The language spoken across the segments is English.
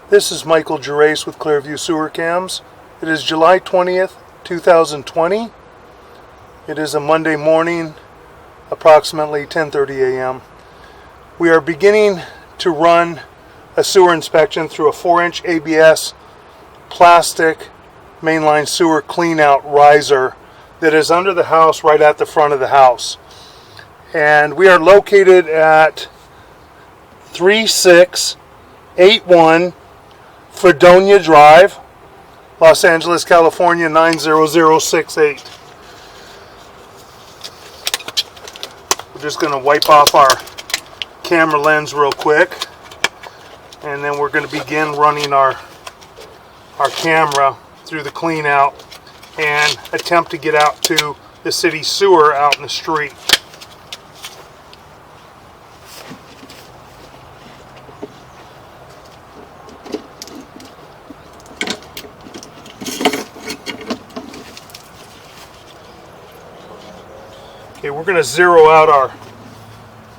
This is Michael Gerace with Clearview Sewer Cams. It is July 20th, 2020. It is a Monday morning, approximately 10:30 a.m. We are beginning to run a sewer inspection through a 4-inch ABS plastic mainline sewer cleanout riser that is under the house, right at the front of the house. And we are located at 3681 Ferdonia Drive, Los Angeles, California 90068. We're just going to wipe off our camera lens real quick, and then we're going to begin running our camera through the clean out and attempt to get out to the city sewer out in the street. Okay, we're going to zero out our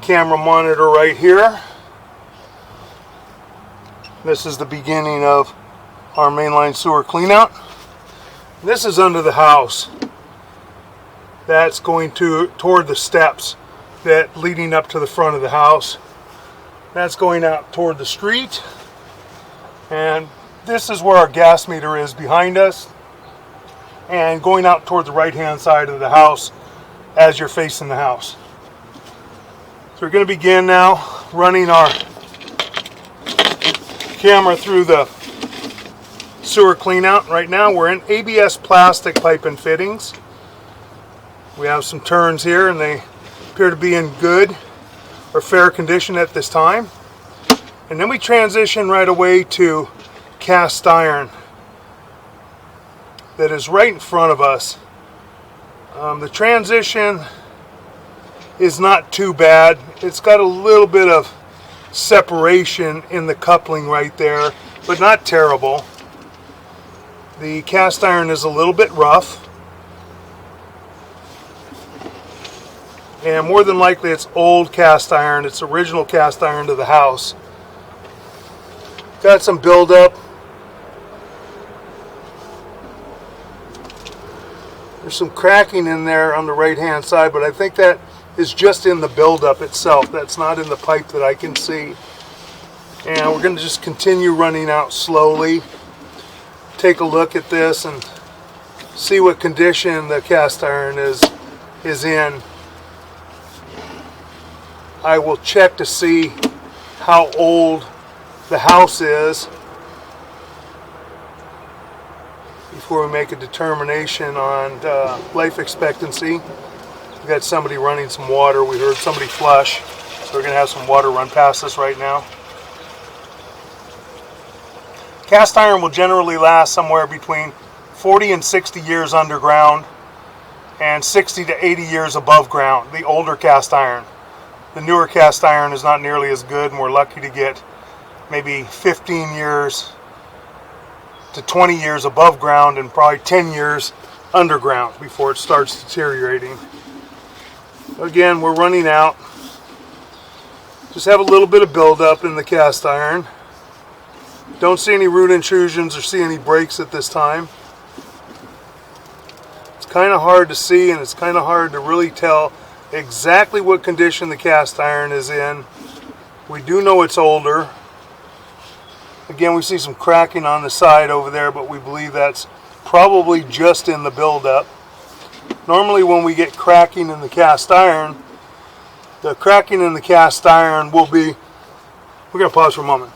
camera monitor right here. This is the beginning of our mainline sewer cleanout. This is under the house. That's going toward the steps that leading up to the front of the house. That's going out toward the street. And this is where our gas meter is behind us, and going out toward the right hand side of the house as you're facing the house. So we're going to begin now running our camera through the sewer cleanout. Right now we're in ABS plastic pipe and fittings. We have some turns here and they appear to be in good or fair condition at this time. And then we transition right away to cast iron that is right in front of us. The transition is not too bad. It's got a little bit of separation in the coupling right there, but not terrible. The cast iron is a little bit rough, and more than likely it's old cast iron. It's original cast iron to the house. Got some buildup. There's some cracking in there on the right hand side, but I think that is just in the buildup itself. That's not in the pipe that I can see. And we're going to just continue running out slowly. Take a look at this and see what condition the cast iron is in. I will check to see how old the house is before we make a determination on life expectancy. We've got somebody running some water. We heard somebody flush, so we're going to have some water run past us right now. Cast iron will generally last somewhere between 40 and 60 years underground and 60 to 80 years above ground, the older cast iron. The newer cast iron is not nearly as good, and we're lucky to get maybe 15 years to 20 years above ground and probably 10 years underground before it starts deteriorating. Again, we're running out. Just have a little bit of buildup in the cast iron. Don't see any root intrusions or see any breaks at this time. It's kind of hard to see, and it's kind of hard to really tell exactly what condition the cast iron is in. We do know it's older. Again, we see some cracking on the side over there, but we believe that's probably just in the buildup. Normally when we get cracking in the cast iron, the cracking in the cast iron will be... We're going to pause for a moment.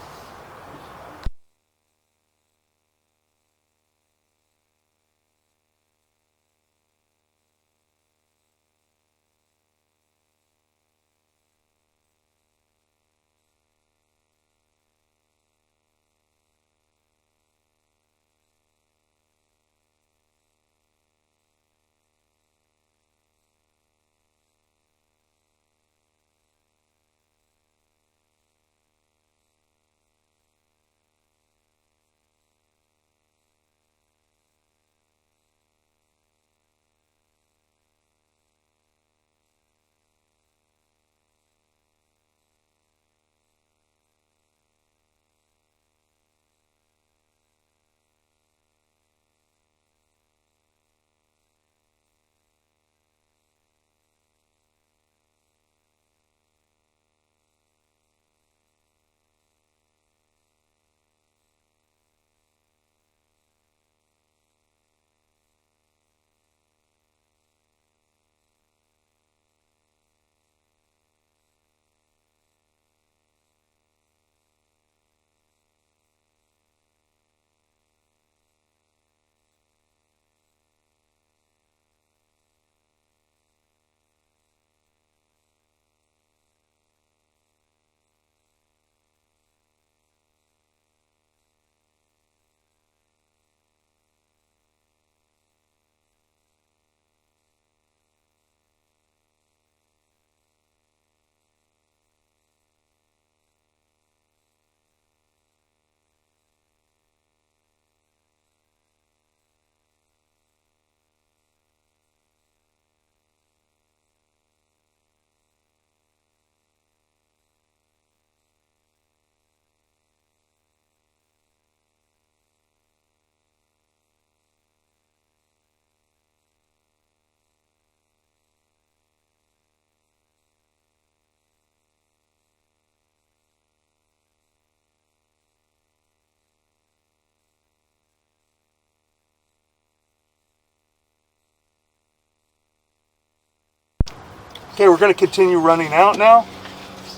Okay, we're going to continue running out now,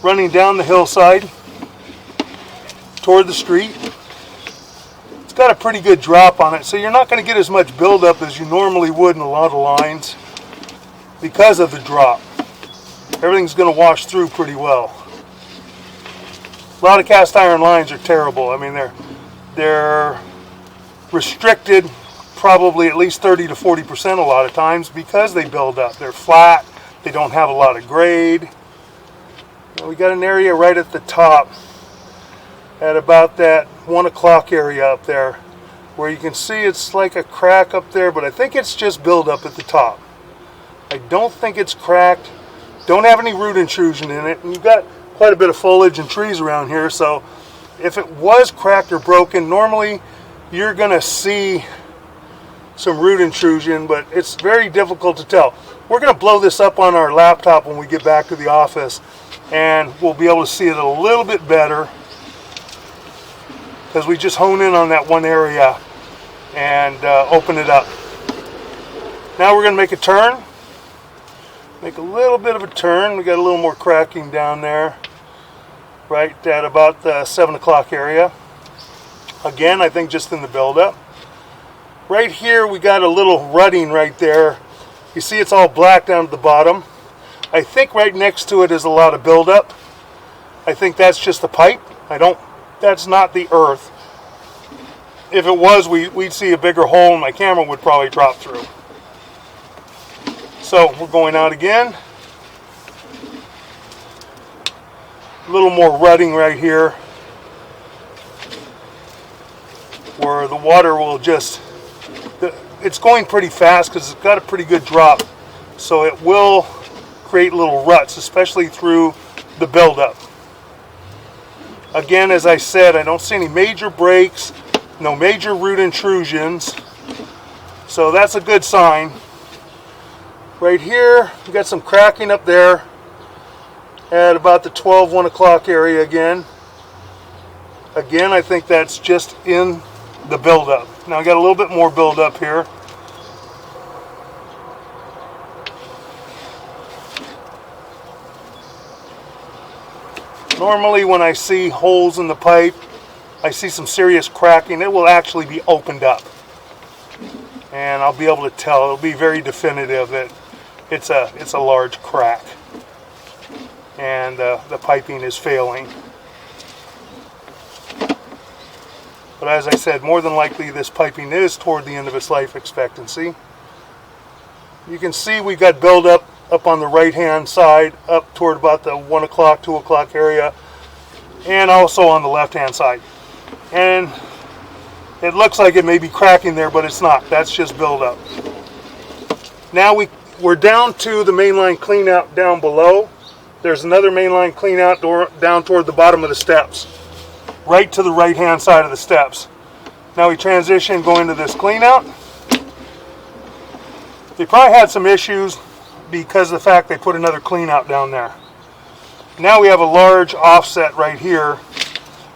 running down the hillside toward the street. It's got a pretty good drop on it, so you're not going to get as much buildup as you normally would in a lot of lines because of the drop. Everything's going to wash through pretty well. A lot of cast iron lines are terrible. I mean, they're restricted probably at least 30 to 40% a lot of times because they build up. They're flat. They don't have a lot of grade. Now we got an area right at the top at about that 1 o'clock area up there where you can see it's like a crack up there, but I think it's just buildup at the top. I don't think it's cracked. Don't have any root intrusion in it, and you've got quite a bit of foliage and trees around here, so if it was cracked or broken, normally you're going to see some root intrusion, but it's very difficult to tell. We're going to blow this up on our laptop when we get back to the office, and we'll be able to see it a little bit better because we just hone in on that one area and open it up. Now we're going to make a turn. Make a little bit of a turn. We got a little more cracking down there right at about the 7 o'clock area. Again, I think just in the buildup. Right here we got a little rutting right there. You see it's all black down at the bottom. I think right next to it is a lot of buildup. I think that's just the pipe. That's not the earth. If it was, we'd see a bigger hole and my camera would probably drop through. So we're going out again. A little more rutting right here where the water will just, it's going pretty fast because it's got a pretty good drop. So it will create little ruts, especially through the buildup. Again, as I said, I don't see any major breaks, no major root intrusions. So that's a good sign. Right here, we got some cracking up there at about the 1 o'clock area again. Again, I think that's just in the buildup. Now I got a little bit more buildup here. Normally when I see holes in the pipe, I see some serious cracking. It will actually be opened up. And I'll be able to tell. It'll be very definitive that it's a large crack. And the piping is failing. But as I said, more than likely this piping is toward the end of its life expectancy. You can see we've got buildup up on the right hand side, up toward about the 1 o'clock, 2 o'clock area, and also on the left hand side. And it looks like it may be cracking there, but it's not. That's just buildup. Now we're down to the mainline clean out down below. There's another mainline clean out down toward the bottom of the steps, right to the right hand side of the steps. Now we transition, go into this clean out. They probably had some issues because of the fact they put another clean out down there. Now we have a large offset right here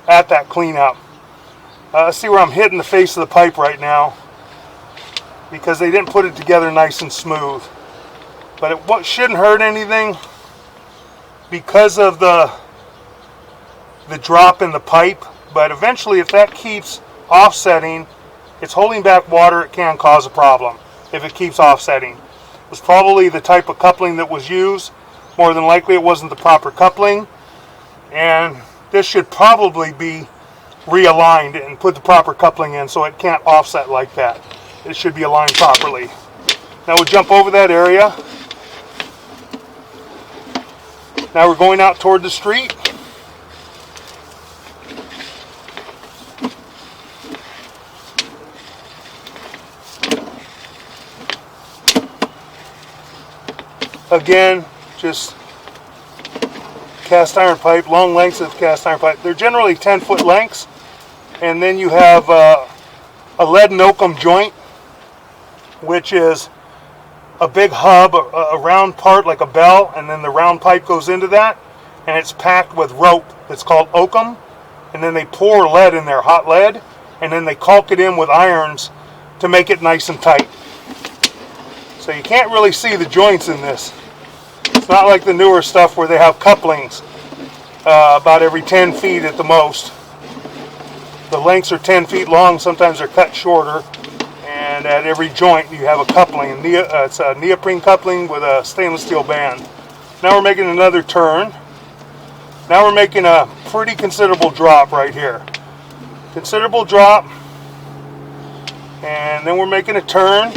at that clean out. See where I'm hitting the face of the pipe right now because they didn't put it together nice and smooth. But it shouldn't hurt anything because of the drop in the pipe. But eventually, if that keeps offsetting, it's holding back water, it can cause a problem if it keeps offsetting. It was probably the type of coupling that was used. More than likely it wasn't the proper coupling, and this should probably be realigned and put the proper coupling in so it can't offset like that. It should be aligned properly. Now we'll jump over that area. Now we're going out toward the street. Again, just cast iron pipe, long lengths of cast iron pipe. They're generally 10-foot lengths, and then you have a lead and oakum joint, which is a big hub, a round part like a bell, and then the round pipe goes into that, and it's packed with rope that's called oakum, and then they pour lead in there, hot lead, and then they caulk it in with irons to make it nice and tight. So you can't really see the joints in this. It's not like the newer stuff where they have couplings about every 10 feet at the most. The lengths are 10 feet long, sometimes they're cut shorter, and at every joint you have a coupling. It's a neoprene coupling with a stainless steel band. Now we're making another turn. Now we're making a pretty considerable drop right here. Considerable drop, and then we're making a turn.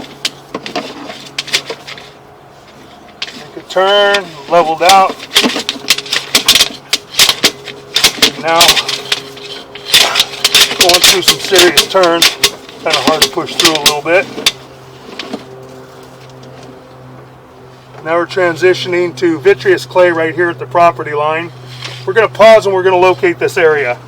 Make a turn, leveled out. Now going through some serious turns, kind of hard to push through a little bit. Now we're transitioning to vitreous clay right here at the property line. We're going to pause and we're going to locate this area.